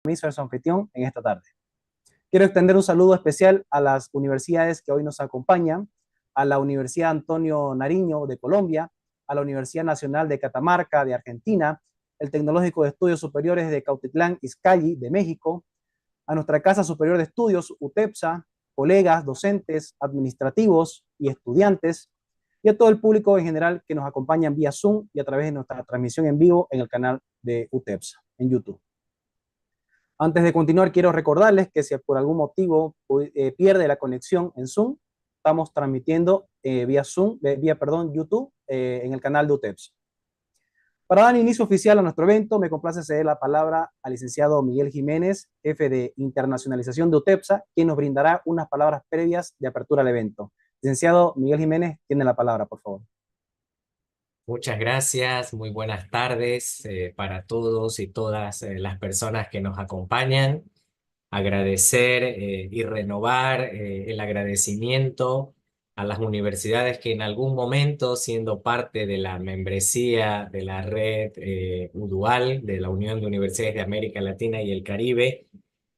compromiso de su anfitrión en esta tarde. Quiero extender un saludo especial a las universidades que hoy nos acompañan, a la Universidad Antonio Nariño de Colombia, a la Universidad Nacional de Catamarca de Argentina, el Tecnológico de Estudios Superiores de Cautitlán Izcalli de México, a nuestra Casa Superior de Estudios, UTEPSA, colegas, docentes, administrativos y estudiantes, y a todo el público en general que nos acompaña vía Zoom y a través de nuestra transmisión en vivo en el canal de UTEPSA, en YouTube. Antes de continuar, quiero recordarles que si por algún motivo pierde la conexión en Zoom, estamos transmitiendo vía Zoom, YouTube, en el canal de UTEPSA. Para dar inicio oficial a nuestro evento, me complace ceder la palabra al licenciado Miguel Jiménez, jefe de internacionalización de UTEPSA, quien nos brindará unas palabras previas de apertura al evento. Licenciado Miguel Jiménez, tiene la palabra, por favor. Muchas gracias, muy buenas tardes para todos y todas las personas que nos acompañan. Agradecer y renovar el agradecimiento a las universidades que en algún momento, siendo parte de la membresía de la red UDUAL, de la Unión de Universidades de América Latina y el Caribe,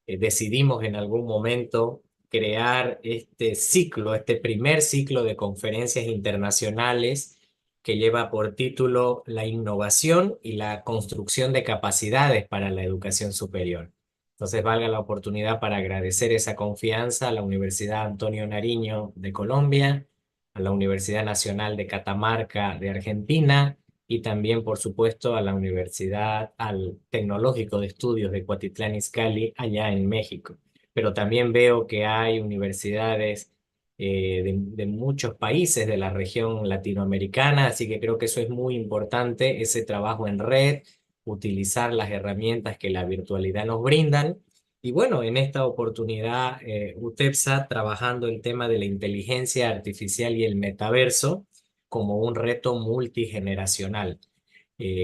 decidimos en algún momento crear este ciclo, este primer ciclo de conferencias internacionales que lleva por título La innovación y la construcción de capacidades para la educación superior. Entonces, valga la oportunidad para agradecer esa confianza a la Universidad Antonio Nariño de Colombia, a la Universidad Nacional de Catamarca de Argentina y también, por supuesto, a la Universidad, al Tecnológico de Estudios de Cuatitlán Izcalli, allá en México. Pero también veo que hay universidades de muchos países de la región latinoamericana, así que creo que eso es muy importante, ese trabajo en red, utilizar las herramientas que la virtualidad nos brindan. Y bueno, en esta oportunidad, UTEPSA trabajando el tema de la inteligencia artificial y el metaverso como un reto multigeneracional.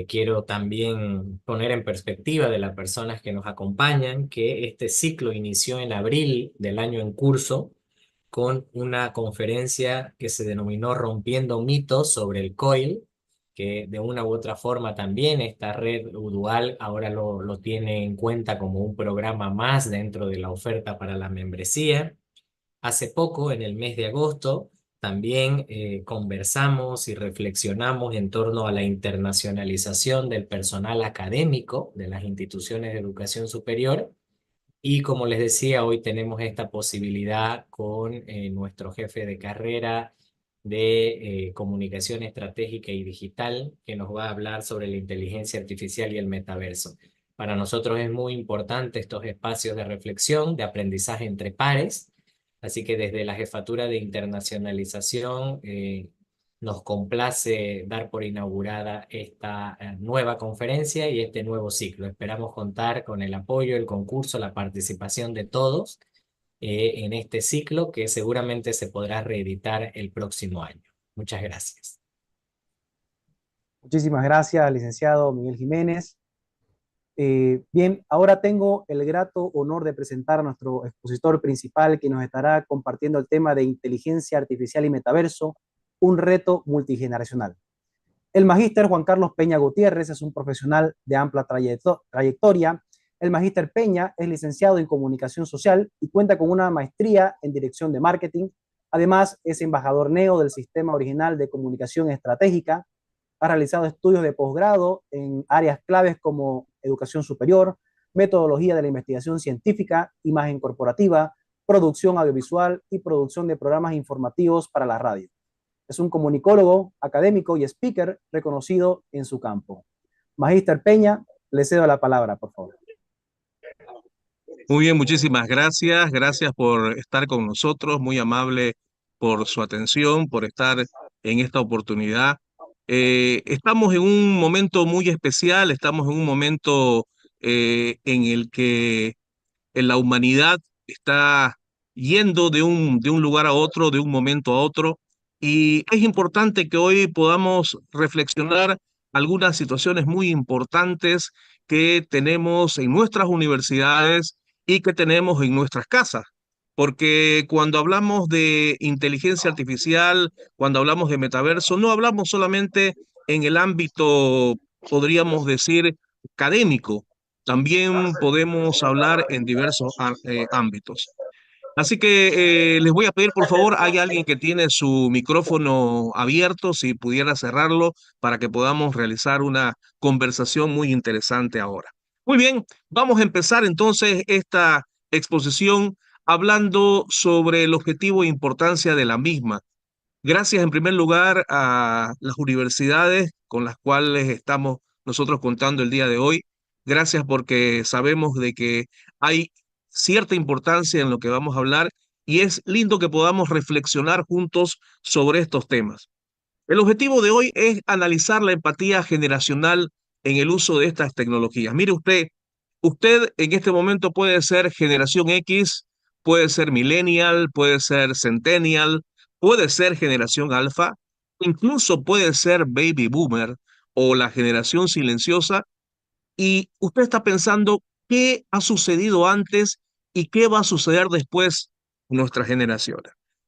Quiero también poner en perspectiva de las personas que nos acompañan que este ciclo inició en abril del año en curso con una conferencia que se denominó Rompiendo mitos sobre el COIL, que de una u otra forma también esta red UDUAL ahora lo tiene en cuenta como un programa más dentro de la oferta para la membresía. Hace poco, en el mes de agosto, también conversamos y reflexionamos en torno a la internacionalización del personal académico de las instituciones de educación superior. Y como les decía, hoy tenemos esta posibilidad con nuestro jefe de carrera de comunicación estratégica y digital, que nos va a hablar sobre la inteligencia artificial y el metaverso. Para nosotros es muy importante estos espacios de reflexión, de aprendizaje entre pares, así que desde la Jefatura de Internacionalización nos complace dar por inaugurada esta nueva conferencia y este nuevo ciclo. Esperamos contar con el apoyo, el concurso, la participación de todos en este ciclo que seguramente se podrá reeditar el próximo año. Muchas gracias. Muchísimas gracias, licenciado Miguel Jiménez. Bien, ahora tengo el grato honor de presentar a nuestro expositor principal que nos estará compartiendo el tema de inteligencia artificial y metaverso, un reto multigeneracional. El magíster Juan Carlos Peña Gutiérrez es un profesional de amplia trayectoria. El magíster Peña es licenciado en comunicación social y cuenta con una maestría en dirección de marketing. Además, es embajador NEO del Sistema Original de Comunicación Estratégica. Ha realizado estudios de posgrado en áreas claves como educación superior, metodología de la investigación científica, imagen corporativa, producción audiovisual y producción de programas informativos para la radio. Es un comunicólogo, académico y speaker reconocido en su campo. Magíster Peña, le cedo la palabra, por favor. Muy bien, muchísimas gracias. Gracias por estar con nosotros. Muy amable por su atención, por estar en esta oportunidad. Estamos en un momento muy especial, estamos en un momento en el que la humanidad está yendo de un lugar a otro, de un momento a otro, y es importante que hoy podamos reflexionar algunas situaciones muy importantes que tenemos en nuestras universidades y que tenemos en nuestras casas. Porque cuando hablamos de inteligencia artificial, cuando hablamos de metaverso, no hablamos solamente en el ámbito, podríamos decir, académico, también podemos hablar en diversos ámbitos. Así que les voy a pedir, por favor, hay alguien que tiene su micrófono abierto, si pudiera cerrarlo para que podamos realizar una conversación muy interesante ahora. Muy bien, vamos a empezar entonces esta exposición hablando sobre el objetivo e importancia de la misma. Gracias en primer lugar a las universidades con las cuales estamos nosotros contando el día de hoy. Gracias porque sabemos de que hay cierta importancia en lo que vamos a hablar y es lindo que podamos reflexionar juntos sobre estos temas. El objetivo de hoy es analizar la empatía generacional en el uso de estas tecnologías. Mire usted en este momento puede ser generación X, puede ser millennial, puede ser centennial, puede ser generación alfa, incluso puede ser baby boomer o la generación silenciosa, y usted está pensando qué ha sucedido antes y qué va a suceder después en nuestra generación.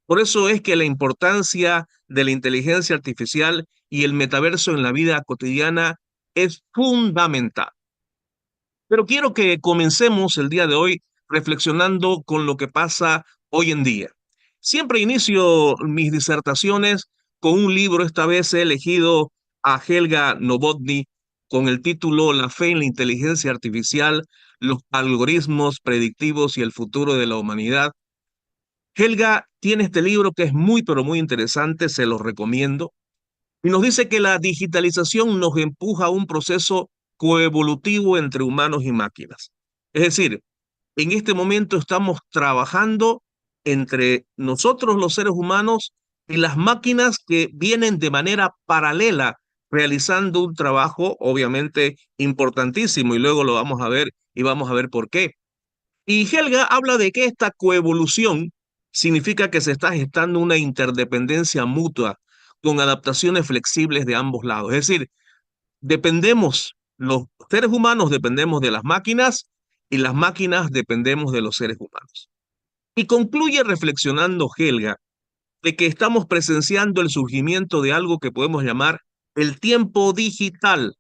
Por eso es que la importancia de la inteligencia artificial y el metaverso en la vida cotidiana es fundamental. Pero quiero que comencemos el día de hoy reflexionando con lo que pasa hoy en día. Siempre inicio mis disertaciones con un libro, esta vez he elegido a Helga Novotny con el título La fe en la inteligencia artificial, los algoritmos predictivos y el futuro de la humanidad. Helga tiene este libro que es muy, pero muy interesante, se lo recomiendo, y nos dice que la digitalización nos empuja a un proceso coevolutivo entre humanos y máquinas. Es decir, en este momento estamos trabajando entre nosotros los seres humanos y las máquinas que vienen de manera paralela realizando un trabajo obviamente importantísimo y luego lo vamos a ver y vamos a ver por qué. Y Helga habla de que esta coevolución significa que se está gestando una interdependencia mutua con adaptaciones flexibles de ambos lados. Es decir, dependemos, los seres humanos dependemos de las máquinas y las máquinas dependemos de los seres humanos. Y concluye reflexionando Helga de que estamos presenciando el surgimiento de algo que podemos llamar el tiempo digital.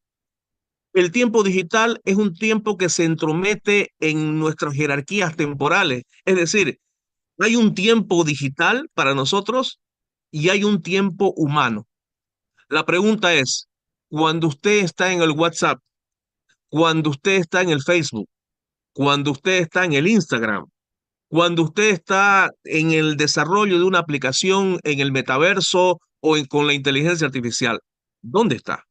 El tiempo digital es un tiempo que se entromete en nuestras jerarquías temporales. Es decir, hay un tiempo digital para nosotros y hay un tiempo humano. La pregunta es, cuando usted está en el WhatsApp, cuando usted está en el Facebook, cuando usted está en el Instagram, cuando usted está en el desarrollo de una aplicación en el metaverso o con la inteligencia artificial, ¿dónde está?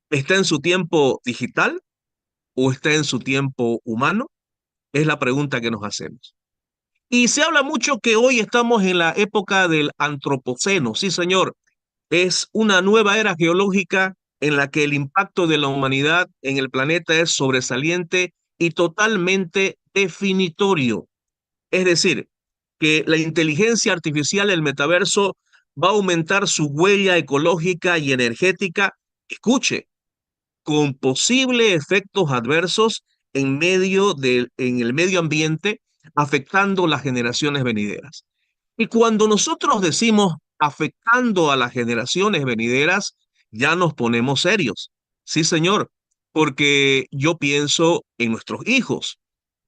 ¿Está en su tiempo digital o está en su tiempo humano? Es la pregunta que nos hacemos. Y se habla mucho que hoy estamos en la época del antropoceno. Sí, señor, es una nueva era geológica en la que el impacto de la humanidad en el planeta es sobresaliente y totalmente definitorio. Es decir, que la inteligencia artificial, el metaverso, va a aumentar su huella ecológica y energética, escuche, con posibles efectos adversos en el medio ambiente, afectando las generaciones venideras. Y cuando nosotros decimos afectando a las generaciones venideras, ya nos ponemos serios. Sí, señor, porque yo pienso en nuestros hijos,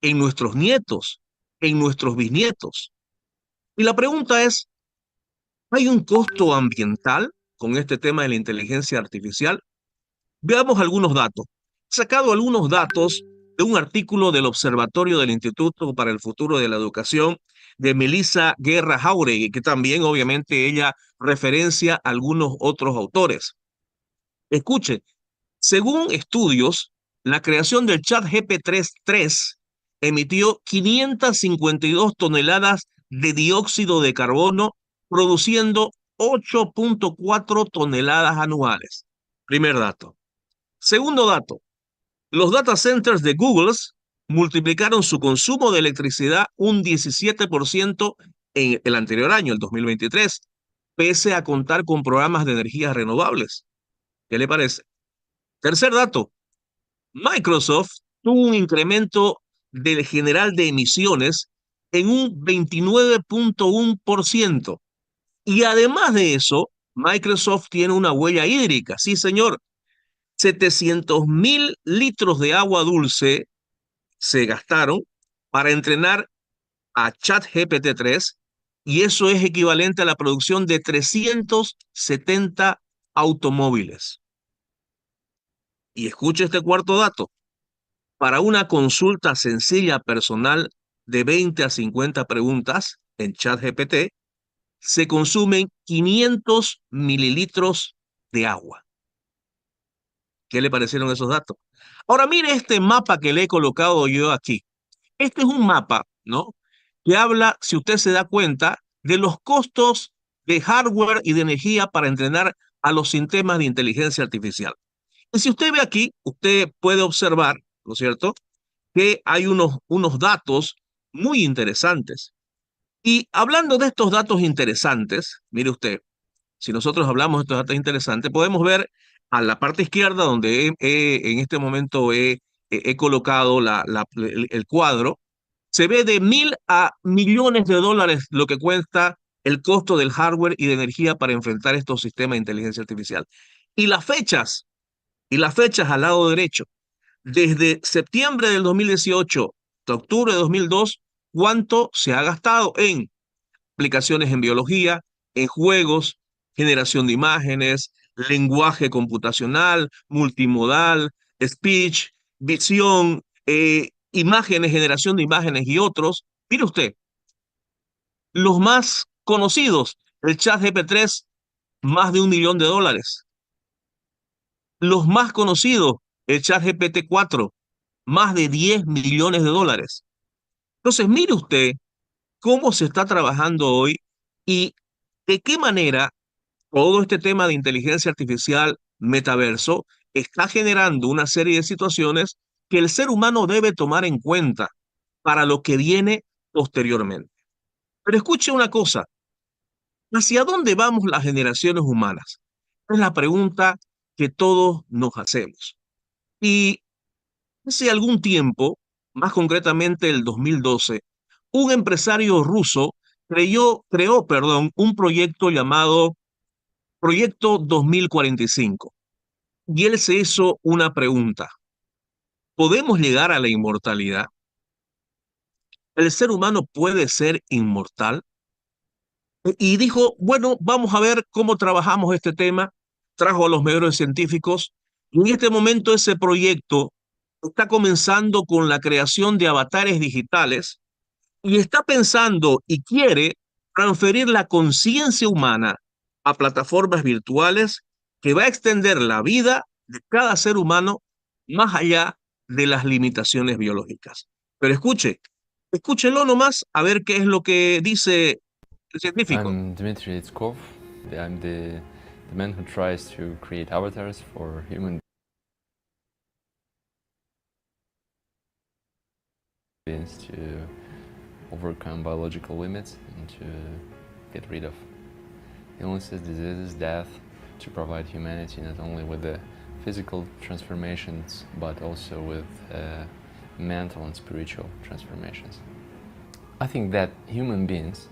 en nuestros nietos, en nuestros bisnietos. Y la pregunta es, ¿hay un costo ambiental con este tema de la inteligencia artificial? Veamos algunos datos. He sacado algunos datos de un artículo del Observatorio del Instituto para el Futuro de la Educación de Melissa Guerra Jauregui, que también obviamente ella referencia a algunos otros autores. Escuche, según estudios, la creación del chat GP3 emitió 552 toneladas de dióxido de carbono, produciendo 8.4 toneladas anuales. Primer dato. Segundo dato, los data centers de Google multiplicaron su consumo de electricidad un 17% en el anterior año, el 2023, pese a contar con programas de energías renovables. ¿Qué le parece? Tercer dato, Microsoft tuvo un incremento del general de emisiones en un 29.1%. Y además de eso, Microsoft tiene una huella hídrica. Sí, señor. 700.000 litros de agua dulce se gastaron para entrenar a ChatGPT 3 y eso es equivalente a la producción de 370 automóviles. Y escuche este cuarto dato. Para una consulta sencilla personal de 20 a 50 preguntas en ChatGPT, se consumen 500 mililitros de agua. ¿Qué le parecieron esos datos? Ahora mire este mapa que le he colocado yo aquí. Este es un mapa, ¿no? Que habla, si usted se da cuenta, de los costos de hardware y de energía para entrenar a los sistemas de inteligencia artificial. Y si usted ve aquí, usted puede observar, ¿no es cierto?, que hay unos datos muy interesantes. Y hablando de estos datos interesantes, mire usted, si nosotros hablamos de estos datos interesantes, podemos ver a la parte izquierda donde en este momento he colocado el cuadro, se ve de 1.000 a millones de dólares lo que cuesta el costo del hardware y de energía para enfrentar estos sistemas de inteligencia artificial. Y las fechas al lado derecho, desde septiembre del 2018 hasta octubre de 2002, ¿cuánto se ha gastado en aplicaciones en biología, en juegos, generación de imágenes, lenguaje computacional, multimodal, speech, visión, imágenes, generación de imágenes y otros? Mire usted, los más conocidos, el ChatGPT 3, más de $1.000.000. Los más conocidos, el ChatGPT 4, más de $10 millones. Entonces, mire usted cómo se está trabajando hoy y de qué manera todo este tema de inteligencia artificial, metaverso, está generando una serie de situaciones que el ser humano debe tomar en cuenta para lo que viene posteriormente. Pero escuche una cosa, ¿hacia dónde vamos las generaciones humanas? Es la pregunta que todos nos hacemos. Y hace algún tiempo, más concretamente el 2012, un empresario ruso creó, un proyecto llamado Proyecto 2045. Y él se hizo una pregunta. ¿Podemos llegar a la inmortalidad? ¿El ser humano puede ser inmortal? Y dijo, bueno, vamos a ver cómo trabajamos este tema. Trajo a los mejores científicos. Y en este momento ese proyecto está comenzando con la creación de avatares digitales y está pensando y quiere transferir la conciencia humana a plataformas virtuales que va a extender la vida de cada ser humano más allá de las limitaciones biológicas. Pero escúchelo nomás a ver qué es lo que dice el científico. I'm Dmitry Itskov. I'm the man who tries to create avatars for human beings to overcome biological limits and to get rid of illnesses, diseases, death, to provide humanity not only with the physical transformations but also with mental and spiritual transformations. I think that human beings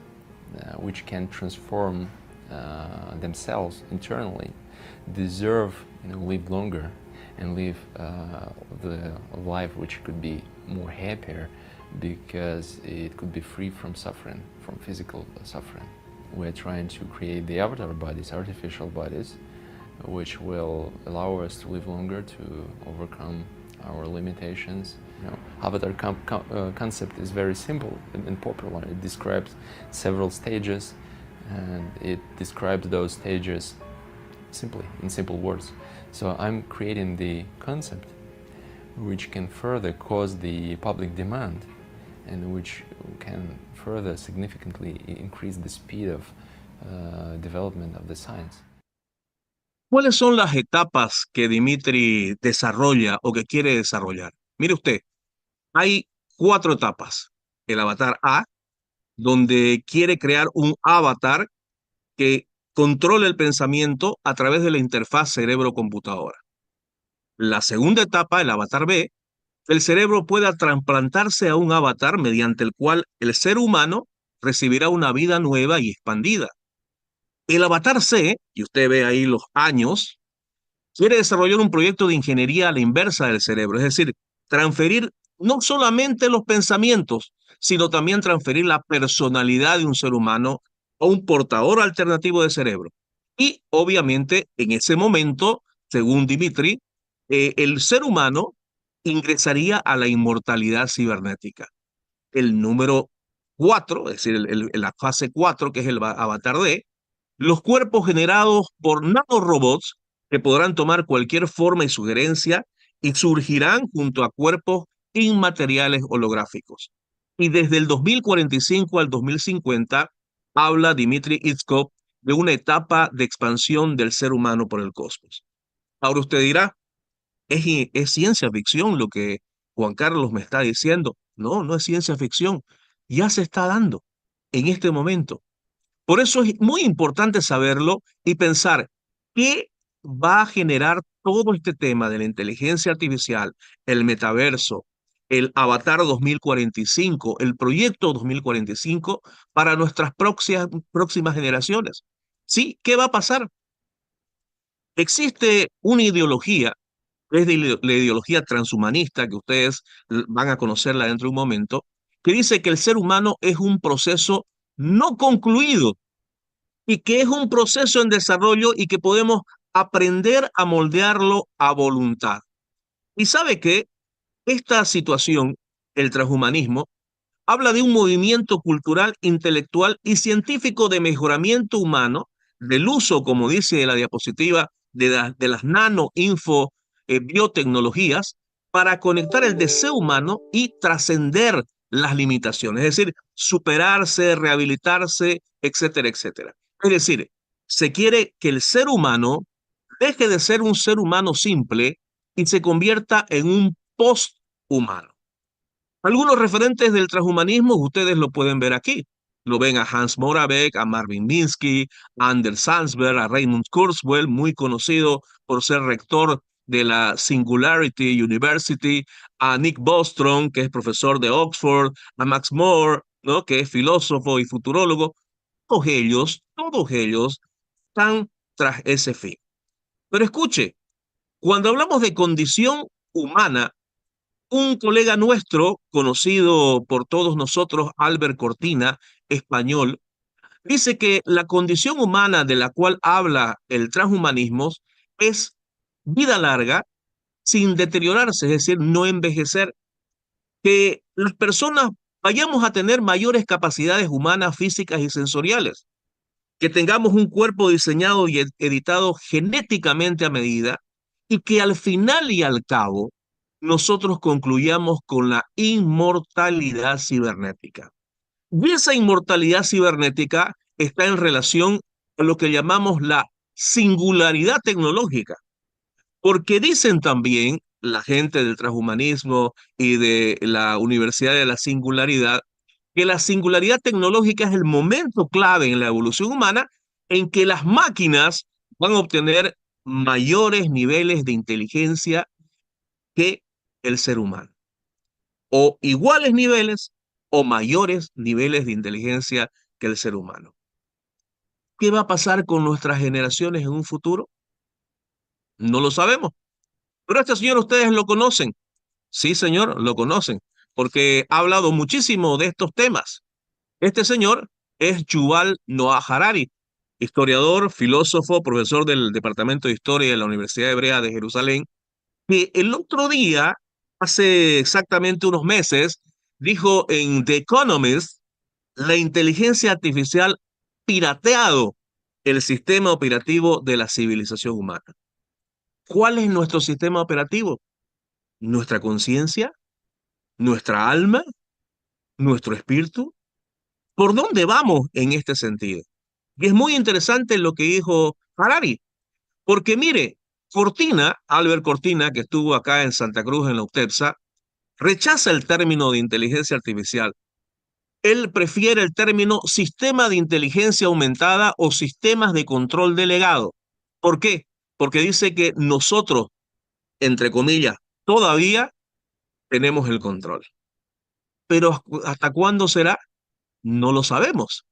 which can transform themselves internally deserve, live longer and live the life which could be more happier because it could be free from suffering, from physical suffering. We're trying to create the avatar bodies, artificial bodies, which will allow us to live longer, to overcome our limitations. Avatar concept is very simple and popular. It describes several stages, and it describes those stages simply, in simple words. So I'm creating the concept which can further cause the public demand and which can further significantly increase the speed of development of the science. ¿Cuáles son las etapas que Dmitry desarrolla o que quiere desarrollar? Mire usted, hay 4 etapas. El avatar A, donde quiere crear un avatar que controle el pensamiento a través de la interfaz cerebro-computadora. La segunda etapa, el avatar B, el cerebro pueda trasplantarse a un avatar mediante el cual el ser humano recibirá una vida nueva y expandida. El avatar C, y usted ve ahí los años, quiere desarrollar un proyecto de ingeniería a la inversa del cerebro, es decir, transferir no solamente los pensamientos, sino también transferir la personalidad de un ser humano a un portador alternativo de cerebro. Y obviamente en ese momento, según Dimitri, el ser humano ingresaría a la inmortalidad cibernética. El número 4, es decir, la fase 4, que es el avatar D, los cuerpos generados por nanorobots que podrán tomar cualquier forma y sugerencia y surgirán junto a cuerpos inmateriales holográficos. Y desde el 2045 al 2050 habla Dmitry Itzkov de una etapa de expansión del ser humano por el cosmos. Ahora usted dirá, es ciencia ficción lo que Juan Carlos me está diciendo. No, no es ciencia ficción. Ya se está dando en este momento. Por eso es muy importante saberlo y pensar qué va a generar todo este tema de la inteligencia artificial, el metaverso, el Avatar 2045, el proyecto 2045 para nuestras próximas generaciones. Sí, ¿qué va a pasar? Existe una ideología, es de la ideología transhumanista, que ustedes van a conocerla dentro de un momento, que dice que el ser humano es un proceso no concluido y que es un proceso en desarrollo y que podemos aprender a moldearlo a voluntad. Y sabe que esta situación, el transhumanismo, habla de un movimiento cultural, intelectual y científico de mejoramiento humano, del uso, como dice la diapositiva, de las biotecnologías para conectar el deseo humano y trascender las limitaciones, es decir, superarse, rehabilitarse, etcétera, etcétera. Es decir, se quiere que el ser humano deje de ser un ser humano simple y se convierta en un post-humano. Algunos referentes del transhumanismo ustedes lo pueden ver aquí. Lo ven a Hans Moravec, a Marvin Minsky, a Anders Salzberg, a Raymond Kurzweil, muy conocido por ser rector de la Singularity University, a Nick Bostrom, que es profesor de Oxford, a Max More, ¿no?, que es filósofo y futurólogo. Todos ellos están tras ese fin. Pero escuche, cuando hablamos de condición humana, un colega nuestro, conocido por todos nosotros, Albert Cortina, español, dice que la condición humana de la cual habla el transhumanismo es vida larga, sin deteriorarse, es decir, no envejecer, que las personas vayamos a tener mayores capacidades humanas, físicas y sensoriales, que tengamos un cuerpo diseñado y editado genéticamente a medida, y que al final y al cabo nosotros concluyamos con la inmortalidad cibernética. Y esa inmortalidad cibernética está en relación a lo que llamamos la singularidad tecnológica, porque dicen también la gente del transhumanismo y de la Universidad de la Singularidad que la singularidad tecnológica es el momento clave en la evolución humana en que las máquinas van a obtener mayores niveles de inteligencia que el ser humano, o iguales niveles o mayores niveles de inteligencia que el ser humano. ¿Qué va a pasar con nuestras generaciones en un futuro? No lo sabemos. Pero este señor ustedes lo conocen. Sí, señor, lo conocen, porque ha hablado muchísimo de estos temas. Este señor es Yuval Noah Harari, historiador, filósofo, profesor del Departamento de Historia de la Universidad Hebrea de Jerusalén, que el otro día, hace exactamente unos meses, dijo en The Economist, la inteligencia artificial pirateado el sistema operativo de la civilización humana. ¿Cuál es nuestro sistema operativo? ¿Nuestra conciencia? ¿Nuestra alma? ¿Nuestro espíritu? ¿Por dónde vamos en este sentido? Y es muy interesante lo que dijo Harari, porque mire, Albert Cortina, que estuvo acá en Santa Cruz, en la UTEPSA, rechaza el término de inteligencia artificial. Él prefiere el término sistema de inteligencia aumentada o sistemas de control delegado. ¿Por qué? Porque dice que nosotros, entre comillas, todavía tenemos el control. Pero ¿hasta cuándo será? No lo sabemos.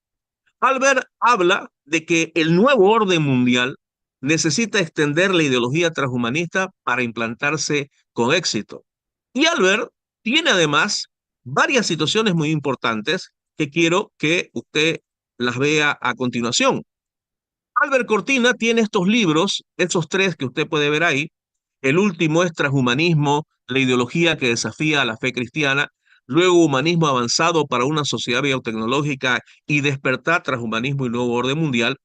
Albert habla de que el nuevo orden mundial necesita extender la ideología transhumanista para implantarse con éxito. Y Albert tiene además varias situaciones muy importantes que quiero que usted las vea a continuación. Albert Cortina tiene estos libros, esos tres que usted puede ver ahí. El último es Transhumanismo, la ideología que desafía a la fe cristiana. Luego Humanismo avanzado para una sociedad biotecnológica y Despertar, Transhumanismo y Nuevo Orden Mundial.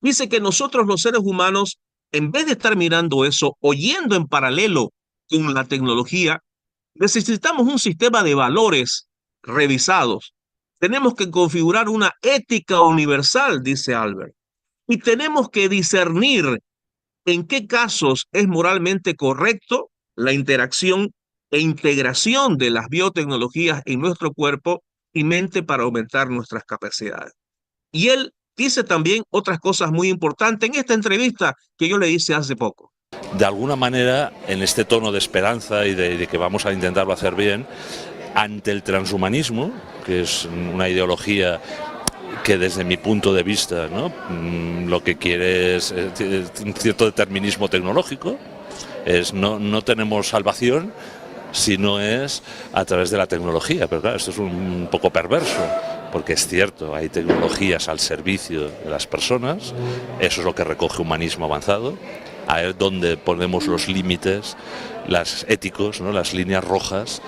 Dice que nosotros los seres humanos, en vez de estar mirando eso, oyendo en paralelo con la tecnología, necesitamos un sistema de valores revisados. Tenemos que configurar una ética universal, dice Albert, y tenemos que discernir en qué casos es moralmente correcto la interacción e integración de las biotecnologías en nuestro cuerpo y mente para aumentar nuestras capacidades. Y él dice también otras cosas muy importantes en esta entrevista que yo le hice hace poco. De alguna manera, en este tono de esperanza y de que vamos a intentarlo hacer bien, ante el transhumanismo, que es una ideología que desde mi punto de vista, ¿no?, lo que quiere es un cierto determinismo tecnológico, no tenemos salvación si no es a través de la tecnología, pero claro, esto es un poco perverso, porque es cierto, hay tecnologías al servicio de las personas, eso es lo que recoge Humanismo Avanzado, a ver dónde ponemos los límites, las éticos, ¿no?, las líneas rojas,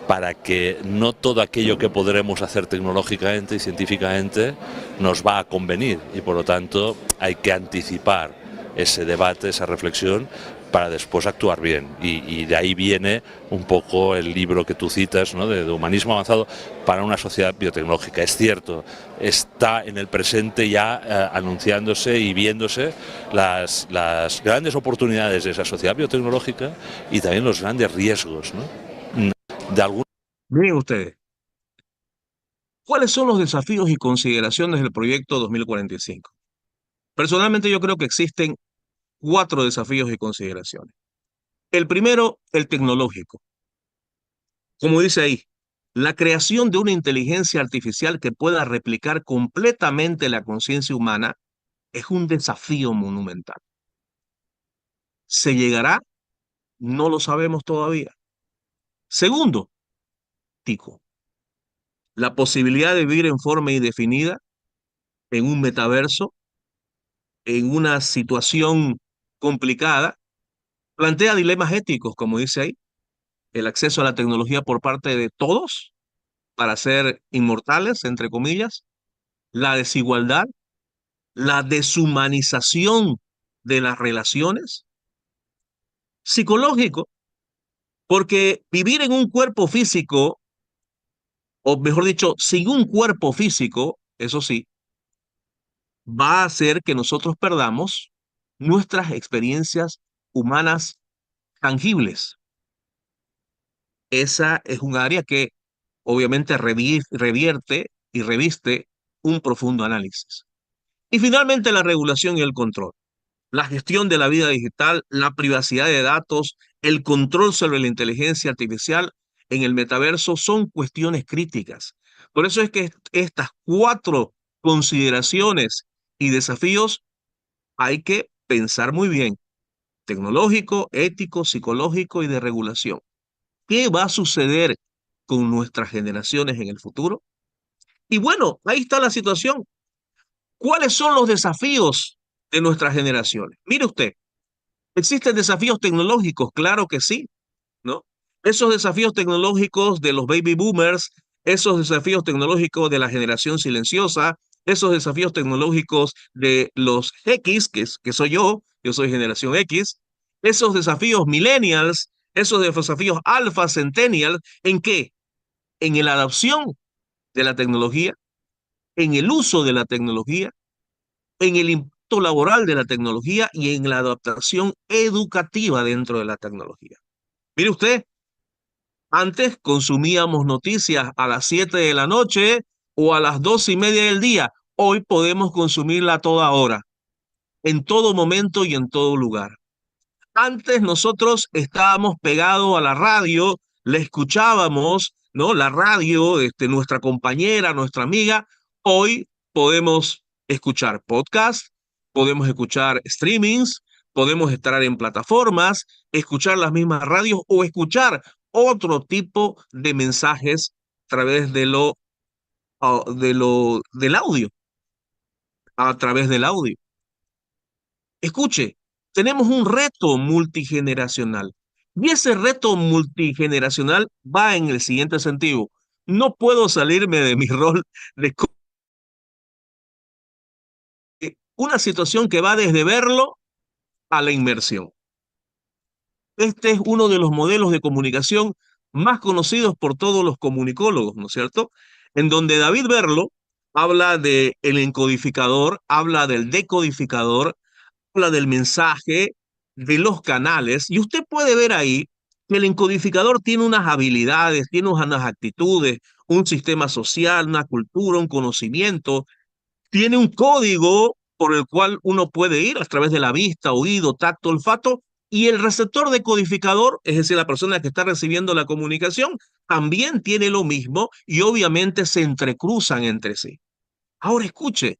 para que no todo aquello que podremos hacer tecnológicamente y científicamente nos va a convenir, y por lo tanto hay que anticipar ese debate, esa reflexión, para después actuar bien. Y de ahí viene un poco el libro que tú citas, ¿no?, de Humanismo Avanzado para una sociedad biotecnológica. Es cierto, está en el presente ya anunciándose y viéndose las grandes oportunidades de esa sociedad biotecnológica y también los grandes riesgos, ¿no? Miren ustedes, ¿cuáles son los desafíos y consideraciones del proyecto 2045? Personalmente yo creo que existen 4 desafíos y consideraciones. El primero, el tecnológico. Como dice ahí, la creación de una inteligencia artificial que pueda replicar completamente la conciencia humana es un desafío monumental. ¿Se llegará? No lo sabemos todavía. Segundo, tico. La posibilidad de vivir en forma indefinida en un metaverso, en una situación complicada, plantea dilemas éticos, como dice ahí, el acceso a la tecnología por parte de todos para ser inmortales, entre comillas, la desigualdad, la deshumanización de las relaciones, psicológico, porque vivir en un cuerpo físico, o mejor dicho, sin un cuerpo físico, eso sí, va a hacer que nosotros perdamos nuestras experiencias humanas tangibles. Esa es un área que obviamente revierte y reviste un profundo análisis. Y finalmente la regulación y el control. La gestión de la vida digital, la privacidad de datos, el control sobre la inteligencia artificial en el metaverso son cuestiones críticas. Por eso es que estas 4 consideraciones y desafíos hay que pensar muy bien: tecnológico, ético, psicológico y de regulación. ¿Qué va a suceder con nuestras generaciones en el futuro? Y bueno, ahí está la situación. ¿Cuáles son los desafíos de nuestras generaciones? Mire usted, ¿existen desafíos tecnológicos? Claro que sí, ¿no? Esos desafíos tecnológicos de los baby boomers, esos desafíos tecnológicos de la generación silenciosa, esos desafíos tecnológicos de los X, que soy yo soy generación X, esos desafíos millennials, esos desafíos alfa, centennial, ¿en qué? En la adopción de la tecnología, en el uso de la tecnología, en el impacto laboral de la tecnología y en la adaptación educativa dentro de la tecnología. Mire usted, antes consumíamos noticias a las 7 de la noche o a las 2:30 del día. Hoy podemos consumirla a toda hora, en todo momento y en todo lugar. Antes nosotros estábamos pegados a la radio, la escuchábamos, ¿no? La radio, nuestra compañera, nuestra amiga. Hoy podemos escuchar podcasts, podemos escuchar streamings, podemos estar en plataformas, escuchar las mismas radios o escuchar otro tipo de mensajes a través del audio, a través del audio. Escuche, tenemos un reto multigeneracional y ese reto multigeneracional va en el siguiente sentido. No puedo salirme de mi rol de una situación que va desde verlo a la inmersión. Este es uno de los modelos de comunicación más conocidos por todos los comunicólogos, ¿no es cierto? En donde David Berlo habla del encodificador, habla del decodificador, habla del mensaje, de los canales, y usted puede ver ahí que el encodificador tiene unas habilidades, tiene unas actitudes, un sistema social, una cultura, un conocimiento, tiene un código por el cual uno puede ir a través de la vista, oído, tacto, olfato, y el receptor decodificador, es decir, la persona que está recibiendo la comunicación, también tiene lo mismo y obviamente se entrecruzan entre sí. Ahora escuche,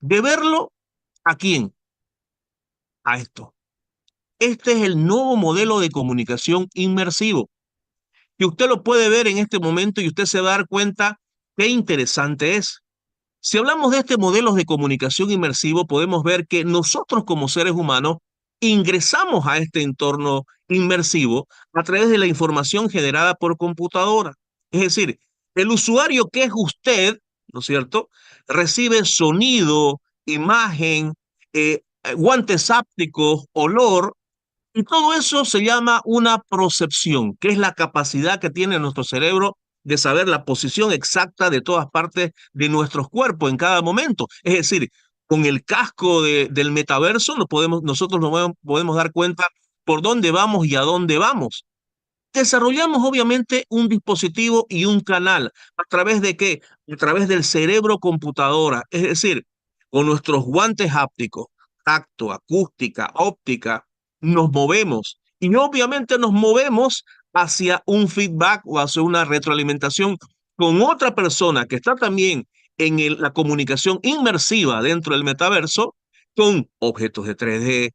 de verlo, ¿a quién? A esto. Este es el nuevo modelo de comunicación inmersivo, que usted lo puede ver en este momento y usted se va a dar cuenta qué interesante es. Si hablamos de este modelo de comunicación inmersivo, podemos ver que nosotros como seres humanos ingresamos a este entorno inmersivo a través de la información generada por computadora. Es decir, el usuario que es usted, ¿no es cierto?, recibe sonido, imagen, guantes hápticos, olor, y todo eso se llama una procepción, que es la capacidad que tiene nuestro cerebro de saber la posición exacta de todas partes de nuestros cuerpos en cada momento. Es decir, con el casco del metaverso nosotros nos podemos dar cuenta por dónde vamos y a dónde vamos. Desarrollamos obviamente un dispositivo y un canal. ¿A través de qué? A través del cerebro computadora. Es decir, con nuestros guantes hápticos, tacto, acústica, óptica, nos movemos. Y obviamente nos movemos hacia un feedback o hacia una retroalimentación con otra persona que está también en la comunicación inmersiva dentro del metaverso, con objetos de 3D,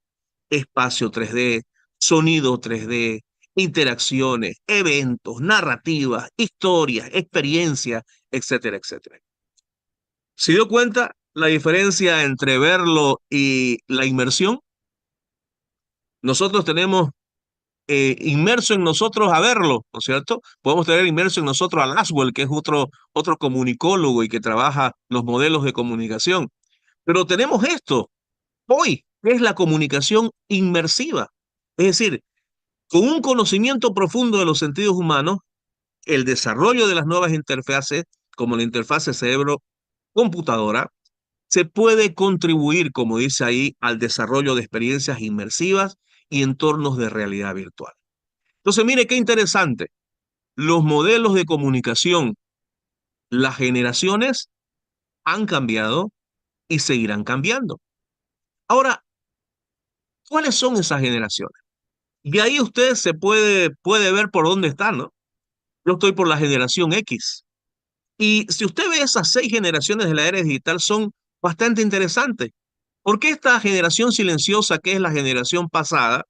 espacio 3D, sonido 3D, interacciones, eventos, narrativas, historias, experiencias, etcétera, etcétera. ¿Se dio cuenta la diferencia entre verlo y la inmersión? Nosotros tenemos inmerso en nosotros a verlo, ¿no es cierto? Podemos tener inmerso en nosotros a Laswell, que es otro comunicólogo y que trabaja los modelos de comunicación. Pero tenemos esto hoy, que es la comunicación inmersiva. Es decir, con un conocimiento profundo de los sentidos humanos, el desarrollo de las nuevas interfaces, como la interfase cerebro-computadora, se puede contribuir, como dice ahí, al desarrollo de experiencias inmersivas y entornos de realidad virtual. Entonces, mire qué interesante. Los modelos de comunicación, las generaciones han cambiado y seguirán cambiando. Ahora, ¿cuáles son esas generaciones? Y ahí usted puede ver por dónde está, ¿no? Yo estoy por la generación X. Y si usted ve esas 6 generaciones de la era digital son bastante interesantes. Porque esta generación silenciosa, que es la generación pasada,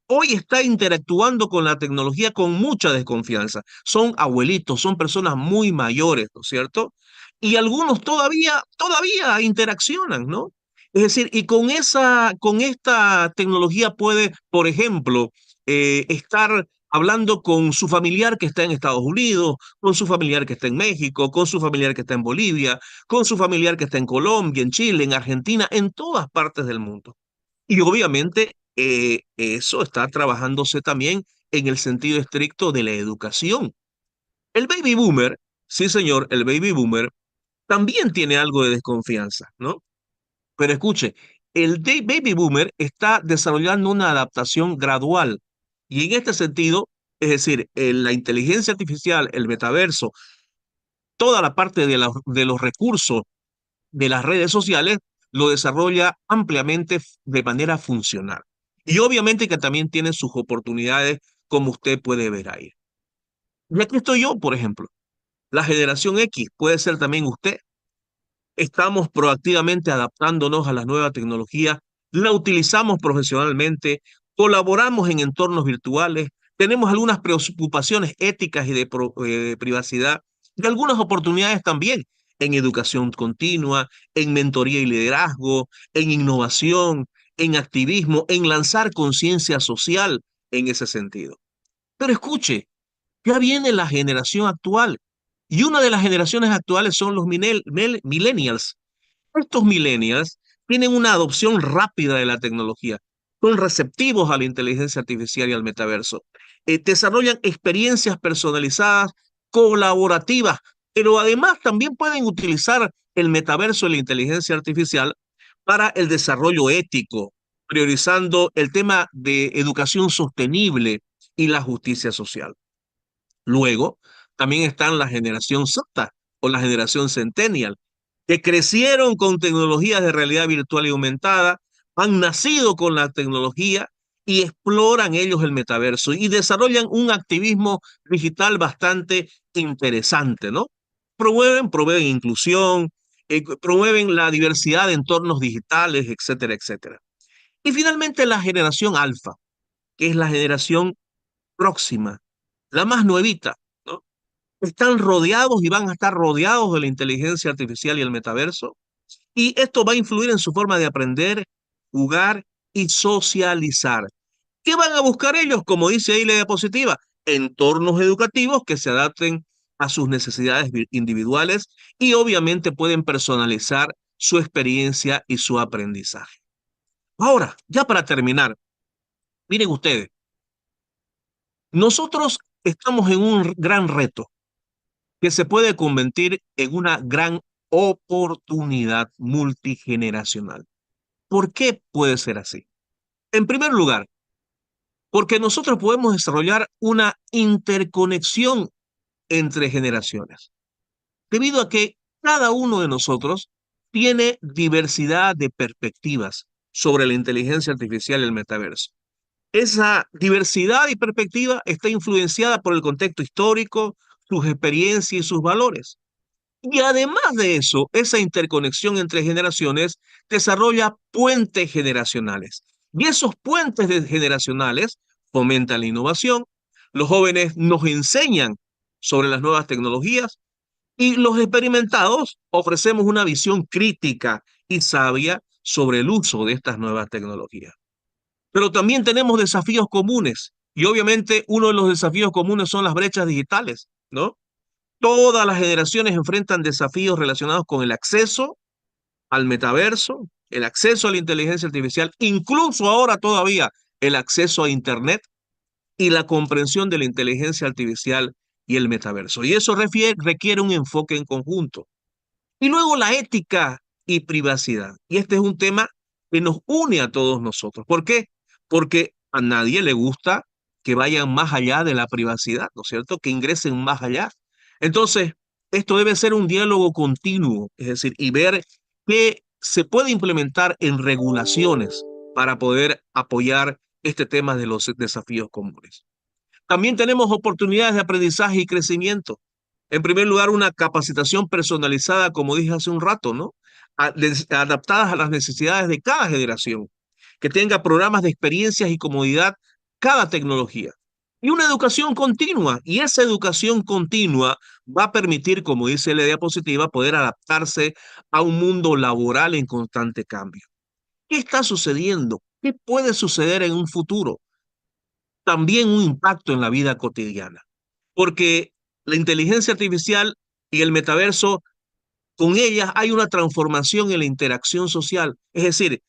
hoy está interactuando con la tecnología con mucha desconfianza. Son abuelitos, son personas muy mayores, ¿no es cierto? Y algunos todavía interaccionan, ¿no? Es decir, y con esta tecnología puede, por ejemplo, estar hablando con su familiar que está en Estados Unidos, con su familiar que está en México, con su familiar que está en Bolivia, con su familiar que está en Colombia, en Chile, en Argentina, en todas partes del mundo. Y obviamente eso está trabajándose también en el sentido estricto de la educación. El baby boomer, sí señor, el baby boomer también tiene algo de desconfianza, ¿no? Pero escuche, baby boomer está desarrollando una adaptación gradual. Y en este sentido, es decir, la inteligencia artificial, el metaverso, toda la parte de los recursos de las redes sociales, lo desarrolla ampliamente de manera funcional. Y obviamente que también tiene sus oportunidades, como usted puede ver ahí. Y aquí estoy yo, por ejemplo. La generación X puede ser también usted. Estamos proactivamente adaptándonos a la nueva tecnología, la utilizamos profesionalmente, colaboramos en entornos virtuales, tenemos algunas preocupaciones éticas y de privacidad y algunas oportunidades también en educación continua, en mentoría y liderazgo, en innovación, en activismo, en lanzar conciencia social en ese sentido. Pero escuche, ya viene la generación actual y una de las generaciones actuales son los millennials. Estos millennials tienen una adopción rápida de la tecnología, son receptivos a la inteligencia artificial y al metaverso, desarrollan experiencias personalizadas, colaborativas, pero además también pueden utilizar el metaverso y la inteligencia artificial para el desarrollo ético, priorizando el tema de educación sostenible y la justicia social. Luego, también están la generación Z o la generación Centennial, que crecieron con tecnologías de realidad virtual y aumentada, han nacido con la tecnología y exploran ellos el metaverso y desarrollan un activismo digital bastante interesante, ¿no? Promueven inclusión, promueven la diversidad de entornos digitales, etcétera, etcétera. Y finalmente la generación alfa, que es la generación próxima, la más nuevita, ¿no? Están rodeados y van a estar rodeados de la inteligencia artificial y el metaverso. Y esto va a influir en su forma de aprender, jugar y socializar. ¿Qué van a buscar ellos? Como dice ahí la diapositiva, entornos educativos que se adapten a sus necesidades individuales y obviamente pueden personalizar su experiencia y su aprendizaje. Ahora, ya para terminar, miren ustedes, nosotros estamos en un gran reto que se puede convertir en una gran oportunidad multigeneracional. ¿Por qué puede ser así? En primer lugar, porque nosotros podemos desarrollar una interconexión entre generaciones, debido a que cada uno de nosotros tiene diversidad de perspectivas sobre la inteligencia artificial y el metaverso. Esa diversidad y perspectiva está influenciada por el contexto histórico, sus experiencias y sus valores. Y además de eso, esa interconexión entre generaciones desarrolla puentes generacionales. Y esos generacionales fomentan la innovación, los jóvenes nos enseñan sobre las nuevas tecnologías y los experimentados ofrecemos una visión crítica y sabia sobre el uso de estas nuevas tecnologías. Pero también tenemos desafíos comunes y obviamente uno de los desafíos comunes son las brechas digitales, ¿no? Todas las generaciones enfrentan desafíos relacionados con el acceso al metaverso, el acceso a la inteligencia artificial, incluso ahora todavía el acceso a Internet y la comprensión de la inteligencia artificial y el metaverso. Y eso requiere un enfoque en conjunto. Y luego la ética y privacidad. Y este es un tema que nos une a todos nosotros. ¿Por qué? Porque a nadie le gusta que vayan más allá de la privacidad, ¿no es cierto? Que ingresen más allá. Entonces, esto debe ser un diálogo continuo, es decir, y ver qué se puede implementar en regulaciones para poder apoyar este tema de los desafíos comunes. También tenemos oportunidades de aprendizaje y crecimiento. En primer lugar, una capacitación personalizada, como dije hace un rato, ¿no? Adaptadas a las necesidades de cada generación, que tenga programas de experiencias y comodidad cada tecnología. Y una educación continua, y esa educación continua va a permitir, como dice la diapositiva, poder adaptarse a un mundo laboral en constante cambio. ¿Qué está sucediendo? ¿Qué puede suceder en un futuro? También un impacto en la vida cotidiana, porque la inteligencia artificial y el metaverso, con ellas hay una transformación en la interacción social. Es decir,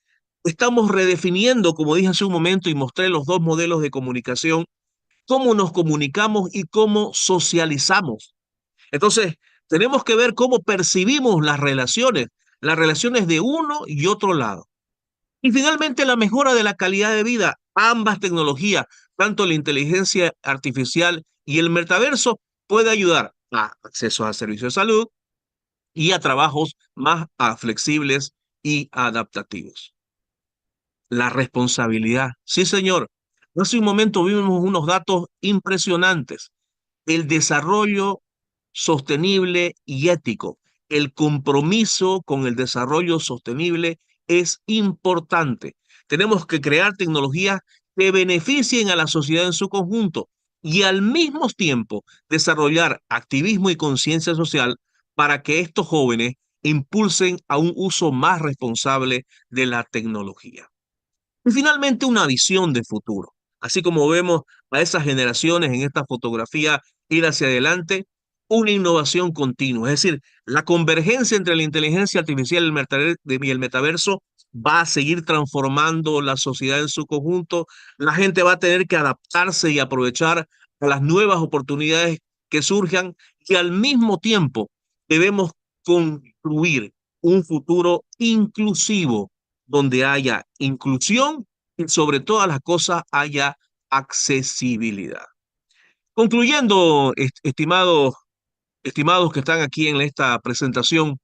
estamos redefiniendo, como dije hace un momento y mostré los dos modelos de comunicación, cómo nos comunicamos y cómo socializamos. Entonces, tenemos que ver cómo percibimos las relaciones de uno y otro lado. Y finalmente, la mejora de la calidad de vida. Ambas tecnologías, tanto la inteligencia artificial y el metaverso, puede ayudar a acceso a servicios de salud y a trabajos más flexibles y adaptativos. La responsabilidad. Sí, señor. Hace un momento vimos unos datos impresionantes. El desarrollo sostenible y ético. El compromiso con el desarrollo sostenible es importante. Tenemos que crear tecnologías que beneficien a la sociedad en su conjunto, y al mismo tiempo desarrollar activismo y conciencia social para que estos jóvenes impulsen a un uso más responsable de la tecnología. Y finalmente una visión de futuro. Así como vemos a esas generaciones en esta fotografía ir hacia adelante, una innovación continua. Es decir, la convergencia entre la inteligencia artificial y el metaverso va a seguir transformando la sociedad en su conjunto. La gente va a tener que adaptarse y aprovechar a las nuevas oportunidades que surjan y al mismo tiempo debemos construir un futuro inclusivo donde haya inclusión y sobre todas las cosas haya accesibilidad. Concluyendo, estimados que están aquí en esta presentación,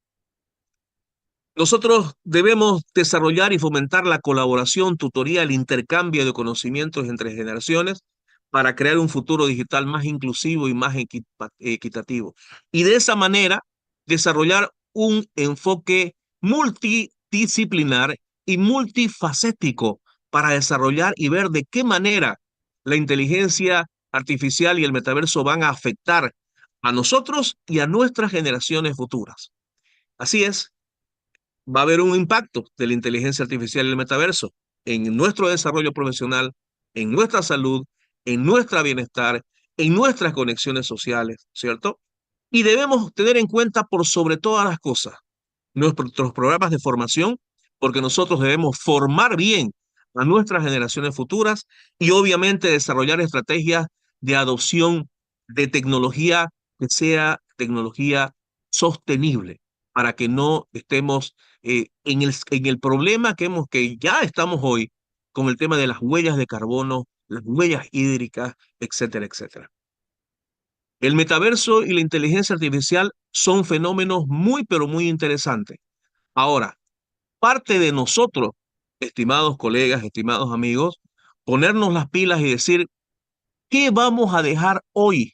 nosotros debemos desarrollar y fomentar la colaboración, tutoría, el intercambio de conocimientos entre generaciones para crear un futuro digital más inclusivo y más equitativo. Y de esa manera, desarrollar un enfoque multidisciplinar y multifacético para desarrollar y ver de qué manera la inteligencia artificial y el metaverso van a afectar a nosotros y a nuestras generaciones futuras. Así es, va a haber un impacto de la inteligencia artificial y el metaverso en nuestro desarrollo profesional, en nuestra salud, en nuestro bienestar, en nuestras conexiones sociales, ¿cierto? Y debemos tener en cuenta por sobre todas las cosas nuestros programas de formación, porque nosotros debemos formar bien a nuestras generaciones futuras y obviamente desarrollar estrategias de adopción de tecnología que sea tecnología sostenible para que no estemos en el problema que ya estamos hoy con el tema de las huellas de carbono, las huellas hídricas, etcétera, etcétera. El metaverso y la inteligencia artificial son fenómenos muy, pero muy interesantes. Ahora, parte de nosotros, estimados colegas, estimados amigos, ponernos las pilas y decir, ¿qué vamos a dejar hoy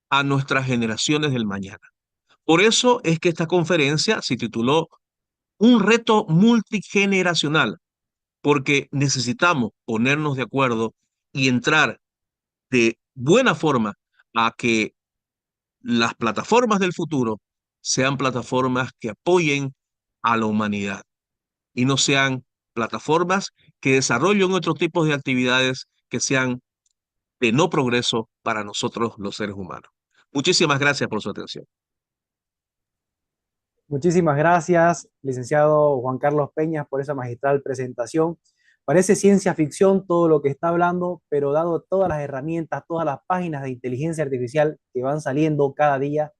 a nuestras generaciones del mañana? Por eso es que esta conferencia se tituló Un reto multigeneracional, porque necesitamos ponernos de acuerdo y entrar de buena forma a que las plataformas del futuro sean plataformas que apoyen a la humanidad y no sean plataformas que desarrollen otros tipos de actividades que sean de no progreso para nosotros los seres humanos. Muchísimas gracias por su atención. Muchísimas gracias, licenciado Juan Carlos Peñas, por esa magistral presentación. Parece ciencia ficción todo lo que está hablando, pero dado todas las herramientas, todas las páginas de inteligencia artificial que van saliendo cada día,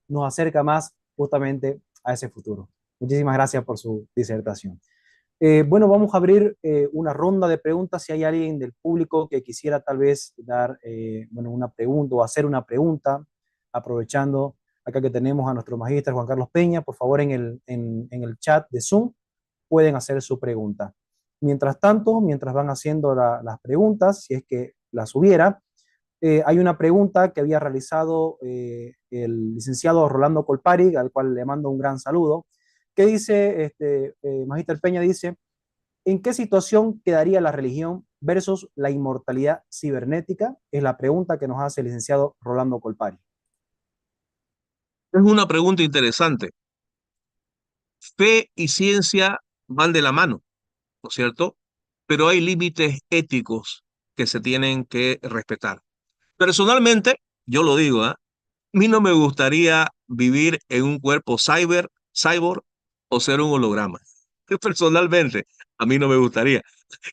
nos acerca más justamente a ese futuro. Muchísimas gracias por su disertación. Bueno, vamos a abrir una ronda de preguntas. Si hay alguien del público que quisiera tal vez dar una pregunta o hacer una pregunta, aprovechando acá que tenemos a nuestro magíster Juan Carlos Peña, por favor en el chat de Zoom pueden hacer su pregunta. Mientras tanto, mientras van haciendo las preguntas, si es que las hubiera, hay una pregunta que había realizado el licenciado Rolando Colpari, al cual le mando un gran saludo, que dice, magíster Peña dice, ¿en qué situación quedaría la religión versus la inmortalidad cibernética? Es la pregunta que nos hace el licenciado Rolando Colpari. Es una pregunta interesante. Fe y ciencia van de la mano, ¿no es cierto? Pero hay límites éticos que se tienen que respetar. Personalmente, yo lo digo, a mí no me gustaría vivir en un cuerpo cyborg o ser un holograma. Personalmente, a mí no me gustaría.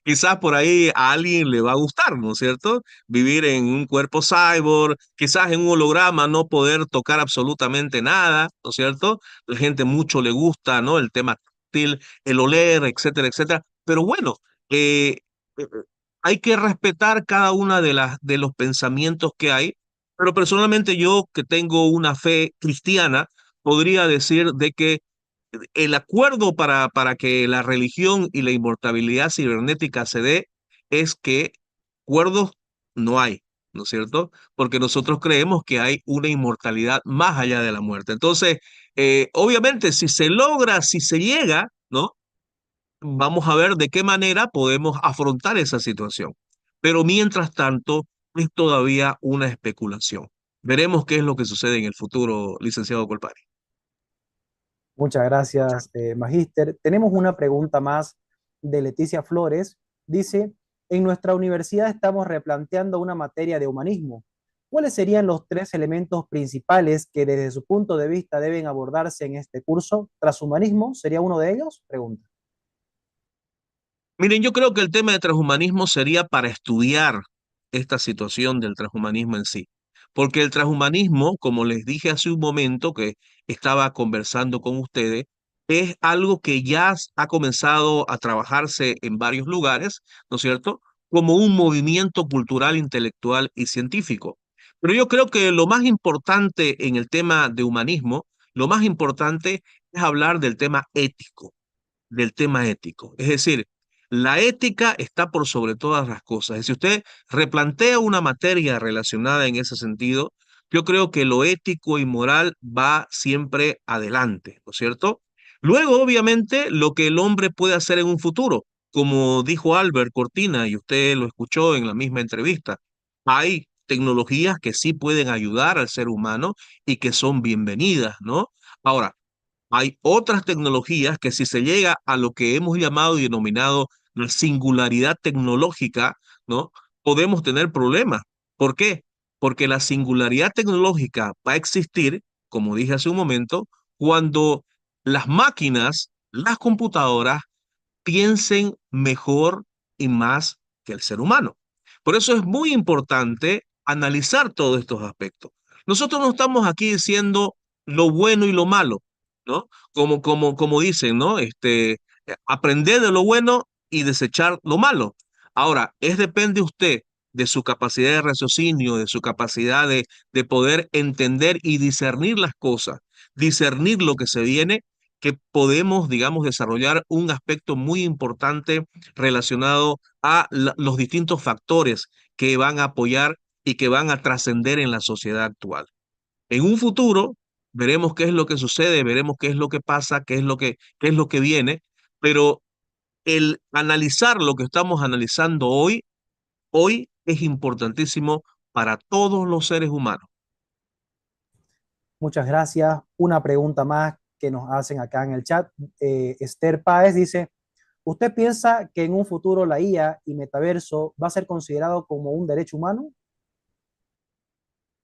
Quizás por ahí a alguien le va a gustar, ¿no es cierto? Vivir en un cuerpo cyborg, quizás en un holograma no poder tocar absolutamente nada, ¿no es cierto? La gente mucho le gusta, ¿no? El tema táctil, el oler, etcétera, etcétera. Pero bueno, eh, eh, hay que respetar cada una de los pensamientos que hay. Pero personalmente yo, que tengo una fe cristiana, podría decir de que el acuerdo para que la religión y la inmortalidad cibernética se dé es que acuerdos no hay, ¿no es cierto? Porque nosotros creemos que hay una inmortalidad más allá de la muerte. Entonces, obviamente, si se logra, si se llega, ¿no? Vamos a ver de qué manera podemos afrontar esa situación. Pero mientras tanto, es todavía una especulación. Veremos qué es lo que sucede en el futuro, licenciado Colpari. Muchas gracias, Magíster. Tenemos una pregunta más de Leticia Flores. Dice, en nuestra universidad estamos replanteando una materia de humanismo. ¿Cuáles serían los tres elementos principales que desde su punto de vista deben abordarse en este curso? ¿Transhumanismo sería uno de ellos? Pregunta. Miren, yo creo que el tema de transhumanismo sería para estudiar esta situación del transhumanismo en sí. Porque el transhumanismo, como les dije hace un momento que estaba conversando con ustedes, es algo que ya ha comenzado a trabajarse en varios lugares, ¿no es cierto? Como un movimiento cultural, intelectual y científico. Pero yo creo que lo más importante en el tema de humanismo, lo más importante es hablar del tema ético, del tema ético. Es decir, la ética está por sobre todas las cosas. Y si usted replantea una materia relacionada en ese sentido, yo creo que lo ético y moral va siempre adelante, ¿no es cierto? Luego, obviamente, lo que el hombre puede hacer en un futuro, como dijo Albert Cortina, y usted lo escuchó en la misma entrevista, hay tecnologías que sí pueden ayudar al ser humano y que son bienvenidas, ¿no? Ahora, hay otras tecnologías que si se llega a lo que hemos llamado y denominado la singularidad tecnológica, ¿no? Podemos tener problemas. ¿Por qué? Porque la singularidad tecnológica va a existir, como dije hace un momento, cuando las máquinas, las computadoras, piensen mejor y más que el ser humano. Por eso es muy importante analizar todos estos aspectos. Nosotros no estamos aquí diciendo lo bueno y lo malo, ¿no? Como dicen, ¿no? Aprender de lo bueno y desechar lo malo. Ahora, depende usted de su capacidad de raciocinio, de su capacidad de poder entender y discernir las cosas, discernir lo que se viene, que podemos, digamos, desarrollar un aspecto muy importante relacionado a los distintos factores que van a apoyar y que van a trascender en la sociedad actual. En un futuro veremos qué es lo que sucede, veremos qué es lo que pasa, qué es lo que viene, pero el analizar lo que estamos analizando hoy es importantísimo para todos los seres humanos. Muchas gracias. Una pregunta más que nos hacen acá en el chat. Esther Páez dice, ¿usted piensa que en un futuro la IA y metaverso va a ser considerado como un derecho humano?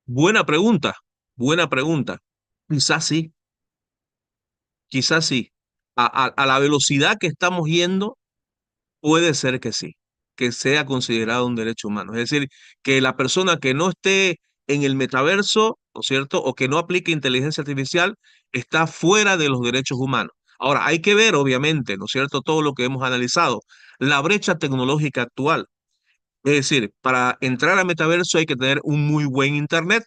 Buena pregunta, buena pregunta. Quizás sí, quizás sí. A la velocidad que estamos yendo, puede ser que sí, que sea considerado un derecho humano. Es decir, que la persona que no esté en el metaverso, ¿no es cierto? O que no aplique inteligencia artificial, está fuera de los derechos humanos. Ahora, hay que ver, obviamente, ¿no es cierto? Todo lo que hemos analizado, la brecha tecnológica actual. Es decir, para entrar al metaverso hay que tener un muy buen internet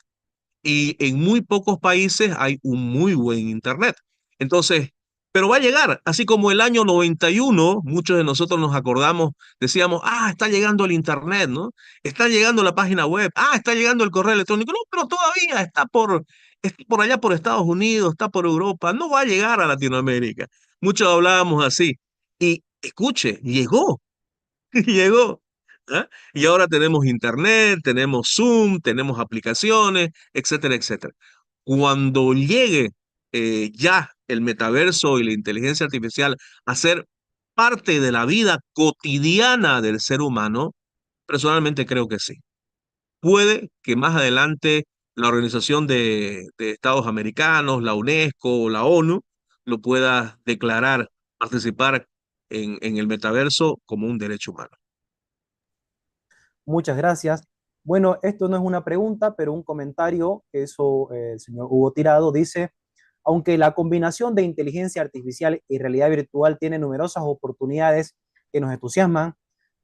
y en muy pocos países hay un muy buen internet. Entonces, pero va a llegar, así como el año 91, muchos de nosotros nos acordamos, decíamos, está llegando el internet, ¿no? Está llegando la página web, está llegando el correo electrónico, no, pero todavía está por allá por Estados Unidos, está por Europa, no va a llegar a Latinoamérica. Muchos hablábamos así. Y escuche, llegó, llegó. ¿Ah? Y ahora tenemos internet, tenemos Zoom, tenemos aplicaciones, etcétera, etcétera. Cuando llegue ya el metaverso y la inteligencia artificial a ser parte de la vida cotidiana del ser humano, personalmente creo que sí. Puede que más adelante la Organización de Estados Americanos, la UNESCO o la ONU lo pueda declarar, participar en el metaverso como un derecho humano. Muchas gracias. Bueno, esto no es una pregunta, pero un comentario que hizo el señor Hugo Tirado. Dice, aunque la combinación de inteligencia artificial y realidad virtual tiene numerosas oportunidades que nos entusiasman,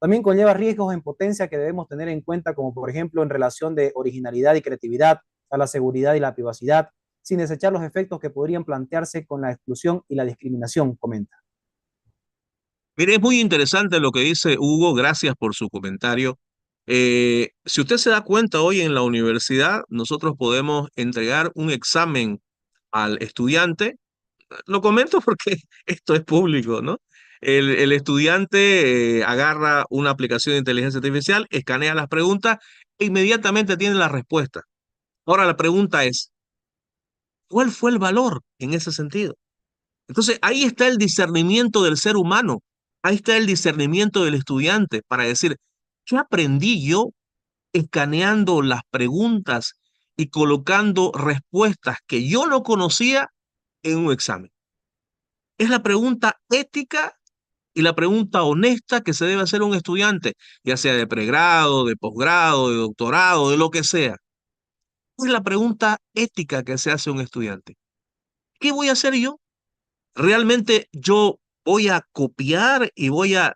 también conlleva riesgos en potencia que debemos tener en cuenta, como por ejemplo en relación de originalidad y creatividad, a la seguridad y la privacidad, sin desechar los efectos que podrían plantearse con la exclusión y la discriminación, comenta. Mire, es muy interesante lo que dice Hugo, gracias por su comentario. Si usted se da cuenta, hoy en la universidad nosotros podemos entregar un examen al estudiante. Lo comento porque esto es público, ¿no? El estudiante agarra una aplicación de inteligencia artificial, escanea las preguntas e inmediatamente tiene la respuesta. Ahora la pregunta es, ¿cuál fue el valor en ese sentido? Entonces, ahí está el discernimiento del ser humano, ahí está el discernimiento del estudiante para decir, ¿qué aprendí yo escaneando las preguntas y colocando respuestas que yo no conocía en un examen? Es la pregunta ética y la pregunta honesta que se debe hacer un estudiante, ya sea de pregrado, de posgrado, de doctorado, de lo que sea. Es la pregunta ética que se hace un estudiante. ¿Qué voy a hacer yo? ¿Realmente yo voy a copiar y voy a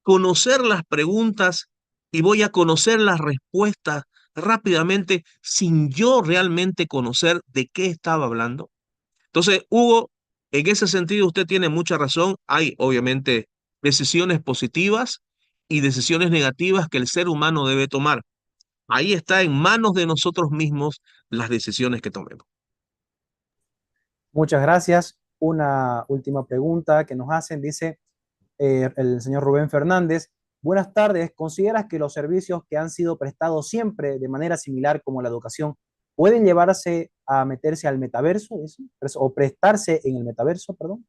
conocer las preguntas y voy a conocer las respuestas rápidamente sin yo realmente conocer de qué estaba hablando? Entonces, Hugo, en ese sentido usted tiene mucha razón. Hay obviamente decisiones positivas y decisiones negativas que el ser humano debe tomar. Ahí está en manos de nosotros mismos las decisiones que tomemos. Muchas gracias. Una última pregunta que nos hacen, dice el señor Rubén Fernández. Buenas tardes. ¿Consideras que los servicios que han sido prestados siempre de manera similar como la educación pueden llevarse a meterse al metaverso, eso? O prestarse en el metaverso, perdón?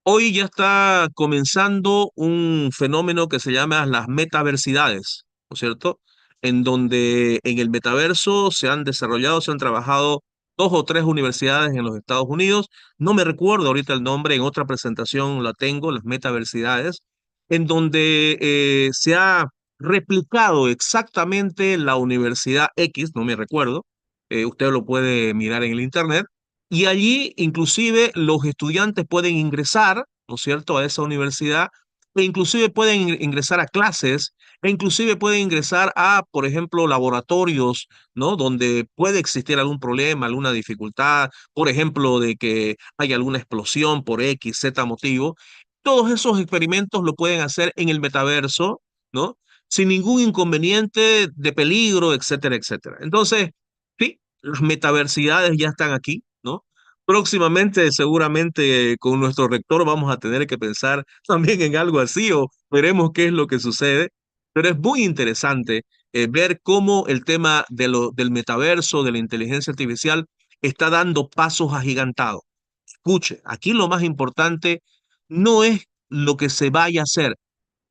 Hoy ya está comenzando un fenómeno que se llama las metaversidades, ¿no es cierto? En donde en el metaverso se han desarrollado, se han trabajado dos o tres universidades en los Estados Unidos. No me recuerdo ahorita el nombre, en otra presentación la tengo, las metaversidades, en donde se ha replicado exactamente la Universidad X, no me recuerdo, usted lo puede mirar en el internet, y allí inclusive los estudiantes pueden ingresar, ¿no es cierto?, a esa universidad, e inclusive pueden ingresar a clases, e inclusive pueden ingresar a, por ejemplo, laboratorios, ¿no?, donde puede existir algún problema, alguna dificultad, por ejemplo, de que hay alguna explosión por X, Z motivo. Todos esos experimentos lo pueden hacer en el metaverso, ¿no?, sin ningún inconveniente de peligro, etcétera, etcétera. Entonces, sí, las metaversidades ya están aquí, ¿no? Próximamente, seguramente con nuestro rector vamos a tener que pensar también en algo así o veremos qué es lo que sucede. Pero es muy interesante ver cómo el tema del metaverso, de la inteligencia artificial, está dando pasos agigantados. Escuche, aquí lo más importante no es lo que se vaya a hacer.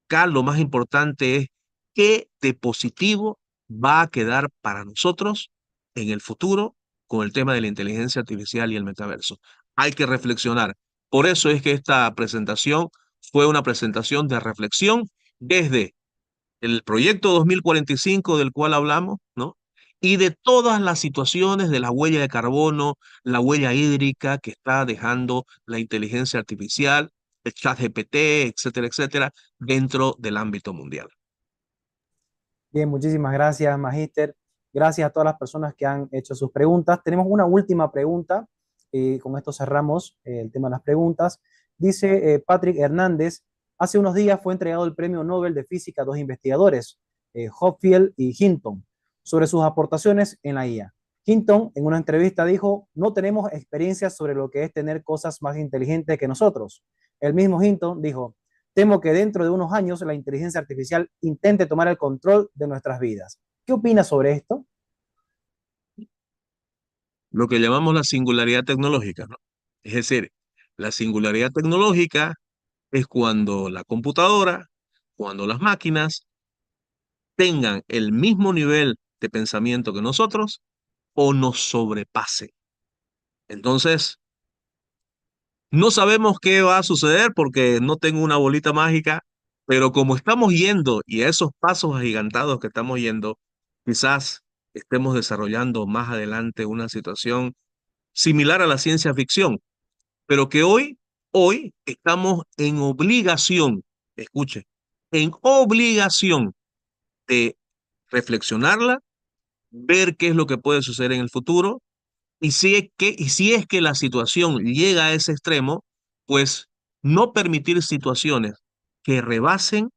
Acá lo más importante es qué de positivo va a quedar para nosotros en el futuro con el tema de la inteligencia artificial y el metaverso. Hay que reflexionar. Por eso es que esta presentación fue una presentación de reflexión desde el proyecto 2045 del cual hablamos, ¿no? Y de todas las situaciones de la huella de carbono, la huella hídrica que está dejando la inteligencia artificial, el chat GPT, etcétera, etcétera, dentro del ámbito mundial. Bien, muchísimas gracias, Magíster. Gracias a todas las personas que han hecho sus preguntas. Tenemos una última pregunta. Con esto cerramos el tema de las preguntas. Dice Patrick Hernández, hace unos días fue entregado el Premio Nobel de Física a dos investigadores, Hopfield y Hinton, sobre sus aportaciones en la IA. Hinton, en una entrevista, dijo, no tenemos experiencia sobre lo que es tener cosas más inteligentes que nosotros. El mismo Hinton dijo, temo que dentro de unos años la inteligencia artificial intente tomar el control de nuestras vidas. ¿Qué opinas sobre esto? Lo que llamamos la singularidad tecnológica, ¿no? Es decir, la singularidad tecnológica es cuando la computadora, cuando las máquinas tengan el mismo nivel de pensamiento que nosotros o nos sobrepasen. Entonces, no sabemos qué va a suceder porque no tengo una bolita mágica, pero como estamos yendo y a esos pasos agigantados que estamos yendo, quizás estemos desarrollando más adelante una situación similar a la ciencia ficción, pero que hoy estamos en obligación, escuche, en obligación de reflexionarla, ver qué es lo que puede suceder en el futuro y si es que la situación llega a ese extremo, pues no permitir situaciones que rebasen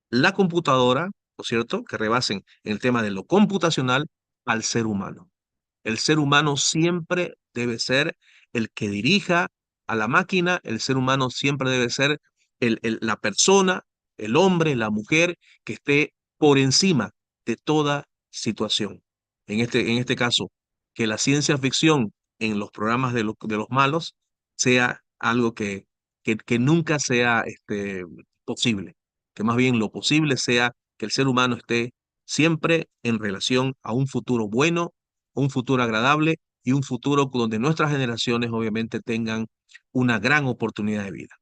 la computadora, ¿no es cierto? Que rebasen el tema de lo computacional al ser humano. El ser humano siempre debe ser el que dirija a la máquina, el ser humano siempre debe ser la persona, el hombre, la mujer que esté por encima de toda situación. En este caso, que la ciencia ficción en los programas de los malos sea algo que nunca sea posible, que más bien lo posible sea que el ser humano esté siempre en relación a un futuro bueno, un futuro agradable y un futuro donde nuestras generaciones obviamente tengan una gran oportunidad de vida.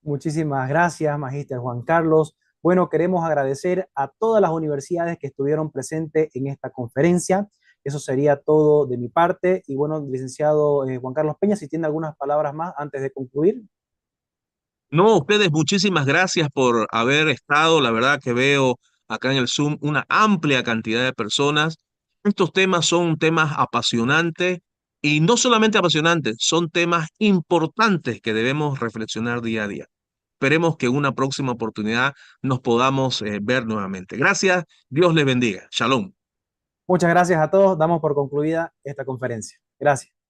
Muchísimas gracias, Magíster Juan Carlos. Bueno, queremos agradecer a todas las universidades que estuvieron presentes en esta conferencia. Eso sería todo de mi parte. Y bueno, licenciado Juan Carlos Peña, si tiene algunas palabras más antes de concluir. No, ustedes muchísimas gracias por haber estado. La verdad que veo acá en el Zoom una amplia cantidad de personas. Estos temas son temas apasionantes y no solamente apasionantes, son temas importantes que debemos reflexionar día a día. Esperemos que en una próxima oportunidad nos podamos ver nuevamente. Gracias, Dios les bendiga. Shalom. Muchas gracias a todos. Damos por concluida esta conferencia. Gracias.